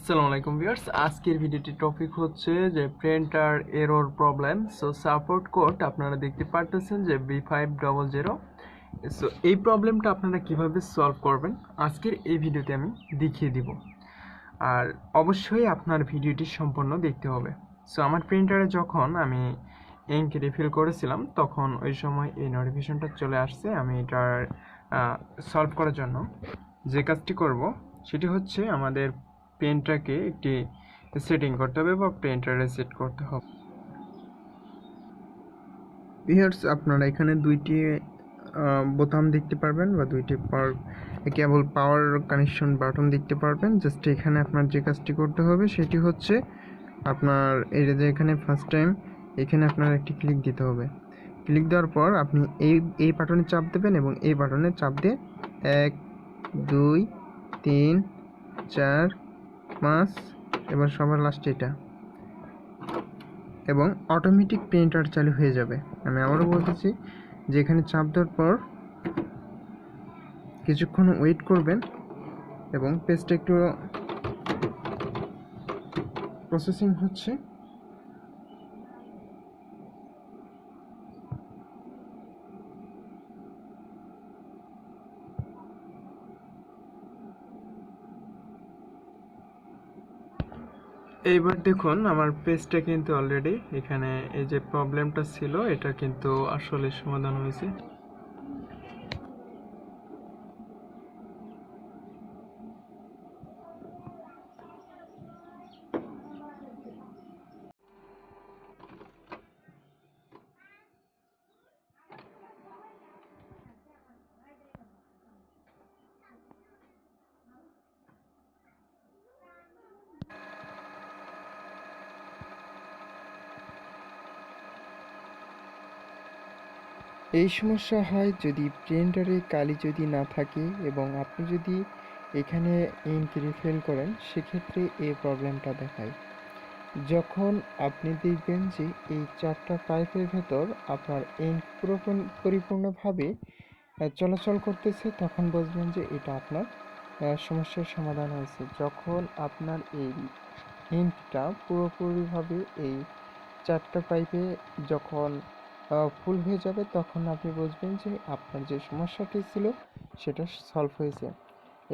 আসসালামু আলাইকুম ভিউয়ার্স, আজকের ভিডিওটির টপিক হচ্ছে যে printer error problem. So support code আপনারা দেখতে পারতেছেন যে B500। সো এই প্রবলেমটা আপনারা কিভাবে সলভ করবেন আজকের এই ভিডিওতে আমি দেখিয়ে দিব। আর অবশ্যই আপনার ভিডিওটি সম্পূর্ণ দেখতে হবে। সো আমার প্রিন্টারে যখন আমি ইঙ্ক রিফিল করেছিলাম তখন ওই সময় এই নোটিফিকেশনটা চলে আসছে। আমি এটার সলভ করার জন্য যে কাজটি করব সেটি হচ্ছে আমাদের পেনটাকে একটি সেটিং করতে হবে বা প্রিন্টারে সেট করতে হবে। ভিউয়ার্স, আপনারা এখানে দুইটি বোতাম দেখতে পারবেন বা দুইটি কেবল পাওয়ার কানেকশন বাটন দেখতে পারবেন। জাস্ট এখানে আপনার যে কাজটি করতে হবে সেটি হচ্ছে আপনার এই যে এখানে ফার্স্ট টাইম এখানে আপনার একটি ক্লিক দিতে হবে। ক্লিক দেওয়ার পর আপনি এই বাটনে চাপ দেবেন এবং এই বাটনে চাপ দিয়ে 1 2 3 4 5 এবার সবার লাস্টে এটা, এবং অটোমেটিক প্রিন্টার চালু হয়ে যাবে। আমি আবারও বলতেছি যে এখানে চাপ দেওয়ার পর কিছুক্ষণ ওয়েট করবেন এবং পেজটা একটু প্রসেসিং হচ্ছে। এইবার দেখুন আমার পেজটা কিন্তু অলরেডি এখানে এই যে প্রবলেমটা ছিল এটা কিন্তু আসলে সমাধান হয়েছে। এই সমস্যা হয় যদি প্রিন্টারে কালি যদি না থাকে এবং আপনি যদি এখানে ইঙ্ক রিফিল করেন, সেক্ষেত্রে এই প্রবলেমটা দেখায়। যখন আপনি দেখবেন যে এই 4টা পাইপের ভেতর আপনার ইঙ্ক পরিপূর্ণভাবে চলাচল করতেছে, তখন বুঝবেন যে এটা আপনার সমস্যার সমাধান হয়েছে। যখন আপনার এই ইঙ্কটা পুরোপুরিভাবে এই 4টা পাইপে যখন ফুল হয়ে যাবে, তখন আপনি বুঝবেন যে আপনার যে সমস্যাটি ছিল সেটা সলভ হয়েছে।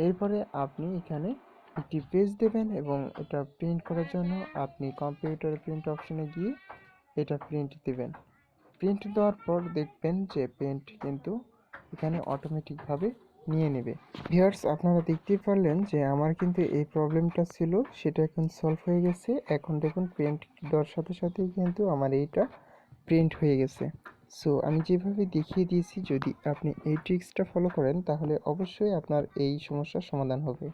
এরপরে আপনি এখানে একটি পেজ দেবেন এবং এটা প্রিন্ট করার জন্য আপনি কম্পিউটার প্রিন্ট অপশনে গিয়ে এটা প্রিন্ট দেবেন। প্রিন্ট দেওয়ার পর দেখবেন যে প্রিন্ট কিন্তু এখানে অটোমেটিকভাবে নিয়ে নেবে। ভিউয়ার্স, আপনারা দেখতেই পারলেন যে আমার কিন্তু এই প্রবলেমটা ছিল, সেটা এখন সলভ হয়ে গেছে। এখন দেখুন প্রিন্ট দেওয়ার সাথে সাথেই কিন্তু আমার এইটা প্রিন্ট হয়ে গেছে। সো আমি যেভাবে দেখিয়ে দিয়েছি, যদি আপনি এই ট্রিক্সটা ফলো করেন তাহলে অবশ্যই আপনার এই সমস্যার সমাধান হবে।